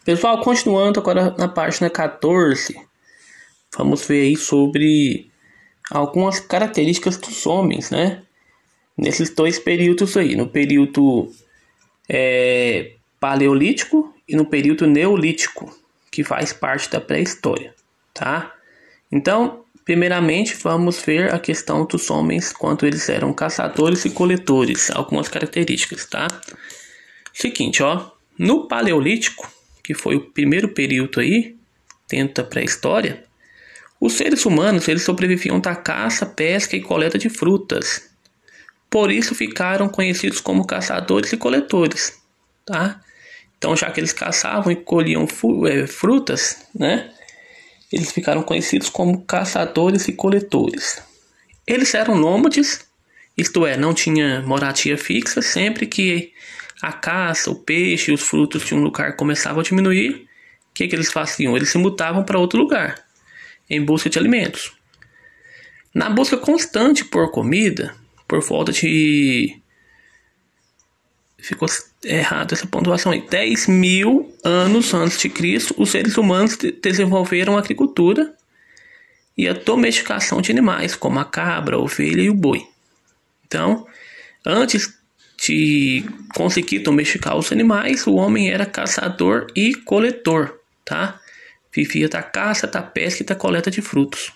Pessoal, continuando agora na página 14, vamos ver aí sobre algumas características dos homens, né? Nesses dois períodos aí, no período paleolítico e no período neolítico, que faz parte da pré-história, tá? Então, primeiramente, vamos ver a questão dos homens quando eles eram caçadores e coletores, algumas características, tá? Seguinte, ó, no paleolítico, que foi o primeiro período aí, dentro da pré-história, os seres humanos eles sobreviviam da caça, pesca e coleta de frutas. Por isso ficaram conhecidos como caçadores e coletores, tá? Então, já que eles caçavam e colhiam frutas, né? Eles ficaram conhecidos como caçadores e coletores. Eles eram nômades, isto é, não tinha moradia fixa. Sempre que a caça, o peixe e os frutos de um lugar começavam a diminuir, o que eles faziam? Eles se mutavam para outro lugar, em busca de alimentos. Na busca constante por comida, por volta de... Ficou errado essa pontuação aí. 10.000 anos antes de Cristo, os seres humanos desenvolveram a agricultura e a domesticação de animais, como a cabra, a ovelha e o boi. Então, antes de conseguir domesticar os animais, o homem era caçador e coletor, tá? Vivia da caça, da pesca e da coleta de frutos.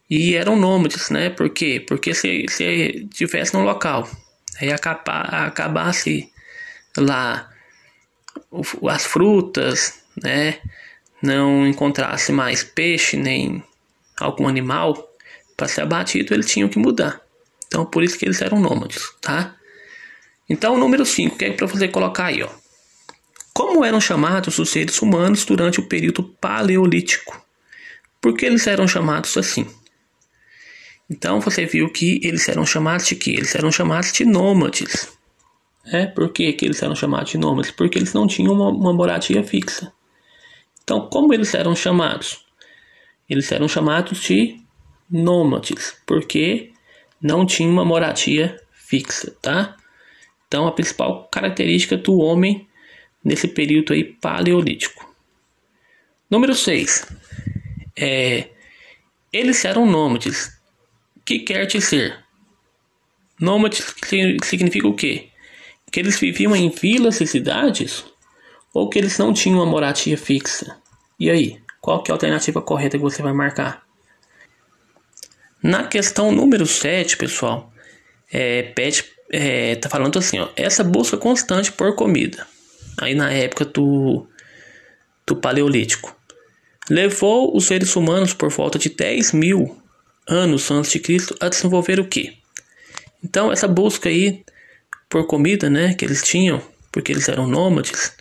E eram nômades, né? Por quê? Porque se estivesse num local, aí acabasse lá as frutas, né? Não encontrasse mais peixe nem algum animal para ser abatido, eles tinham que mudar. Então, por isso que eles eram nômades, tá? Então, o número 5, que é para você colocar aí, ó. Como eram chamados os seres humanos durante o período paleolítico? Por que eles eram chamados assim? Então, você viu que eles eram chamados de quê? Eles eram chamados de nômades. Por que eles eram chamados de nômades? Porque eles não tinham uma moradia fixa. Então, como eles eram chamados? Eles eram chamados de nômades, porque não tinham uma moradia fixa, tá? Então, a principal característica do homem nesse período aí paleolítico. Número 6. Eles eram nômades. O que quer dizer? Nômades significa o quê? Que eles viviam em vilas e cidades? Ou que eles não tinham uma moradia fixa? E aí? Qual que é a alternativa correta que você vai marcar? Na questão número 7, pessoal, tá falando assim, ó, essa busca constante por comida, aí na época do paleolítico, levou os seres humanos por volta de 10.000 anos antes de Cristo a desenvolver o quê? Então, essa busca aí por comida, né, que eles tinham, porque eles eram nômades,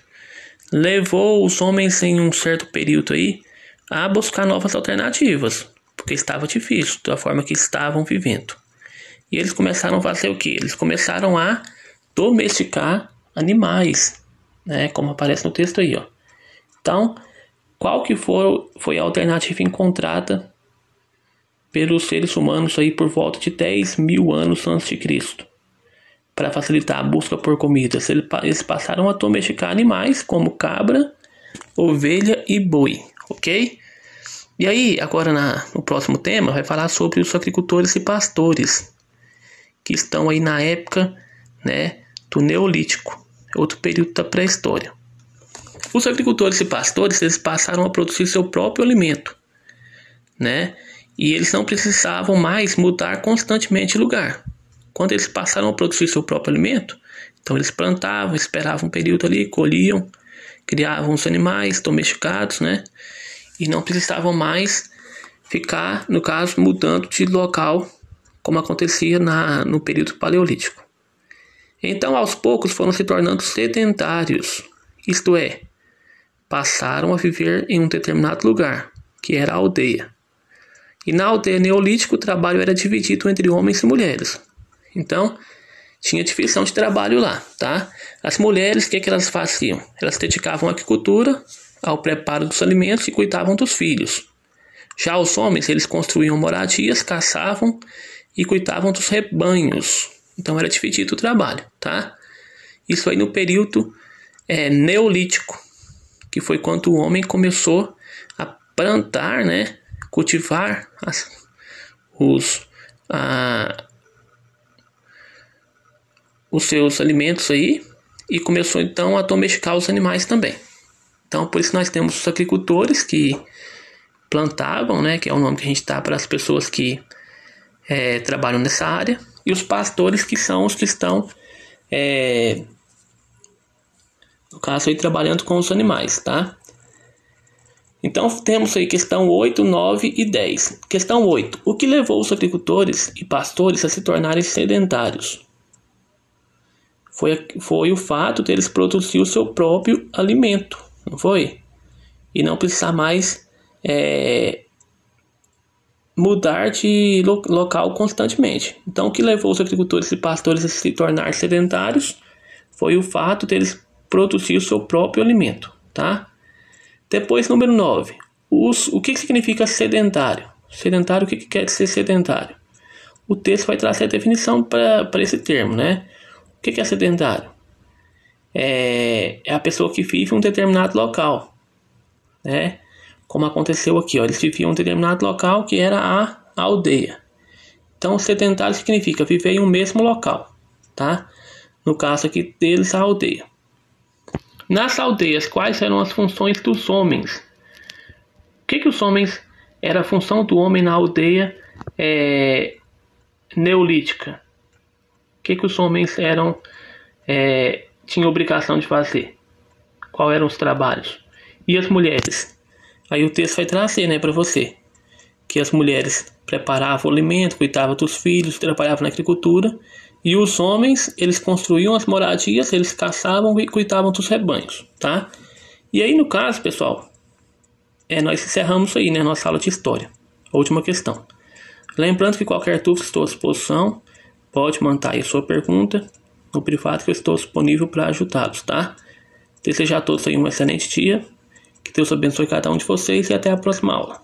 levou os homens em um certo período aí a buscar novas alternativas, porque estava difícil da forma que estavam vivendo. E eles começaram a fazer o quê? Eles começaram a domesticar animais, né, como aparece no texto aí, ó. Então, qual que foi a alternativa encontrada pelos seres humanos aí por volta de 10.000 anos antes de Cristo? Para facilitar a busca por comida, eles passaram a domesticar animais como cabra, ovelha e boi, ok? E aí, agora no próximo tema, vai falar sobre os agricultores e pastores, que estão aí na época, né, do Neolítico, outro período da pré-história. Os agricultores e pastores, eles passaram a produzir seu próprio alimento, né? E eles não precisavam mais mudar constantemente de lugar. Quando eles passaram a produzir seu próprio alimento, então eles plantavam, esperavam um período ali, colhiam, criavam os animais domesticados, né? E não precisavam mais ficar, no caso, mudando de local, como acontecia no período paleolítico. Então, aos poucos, foram se tornando sedentários, isto é, passaram a viver em um determinado lugar, que era a aldeia. E na aldeia neolítica, o trabalho era dividido entre homens e mulheres. Então, tinha divisão de trabalho lá, tá? As mulheres, o que elas faziam? Elas se dedicavam à agricultura, ao preparo dos alimentos e cuidavam dos filhos. Já os homens, eles construíam moradias, caçavam e cuidavam dos rebanhos. Então, era dividido o trabalho, tá? Isso aí no período neolítico. que foi quando o homem começou a plantar, né, cultivar os seus alimentos aí, e começou então a domesticar os animais também. Então por isso nós temos os agricultores que plantavam, né, que é o nome que a gente dá para as pessoas que trabalham nessa área, e os pastores, que são os que estão no caso aí trabalhando com os animais, tá? Então temos aí questão 8, 9 e 10. Questão 8. O que levou os agricultores e pastores a se tornarem sedentários? Foi o fato deles produzir o seu próprio alimento, não foi? E não precisar mais mudar de local constantemente. Então o que levou os agricultores e pastores a se tornar sedentários foi o fato deles produzir o seu próprio alimento, tá? Depois, número 9. O que significa sedentário? Sedentário, o que quer dizer sedentário? O texto vai trazer a definição para esse termo, né? O que é sedentário? É a pessoa que vive em um determinado local, né? Como aconteceu aqui, ó, eles viviam em um determinado local que era a aldeia. Então, sedentário significa viver em um mesmo local, tá? No caso aqui deles, a aldeia. Nas aldeias, quais eram as funções dos homens? O que os homens... Era a função do homem na aldeia neolítica? O que os homens tinham obrigação de fazer? Quais eram os trabalhos? E as mulheres? Aí o texto vai trazer, né, para você, que as mulheres preparavam o alimento, cuidavam dos filhos, trabalhavam na agricultura, e os homens, eles construíam as moradias, eles caçavam e cuidavam dos rebanhos, tá? E aí, no caso, pessoal, nós encerramos aí, né, nossa aula de história. A última questão. Lembrando que qualquer dúvida, estou à disposição. Pode mandar aí a sua pergunta no privado, que eu estou disponível para ajudá-los, tá? Desejo a todos aí um excelente dia. Que Deus abençoe cada um de vocês e até a próxima aula.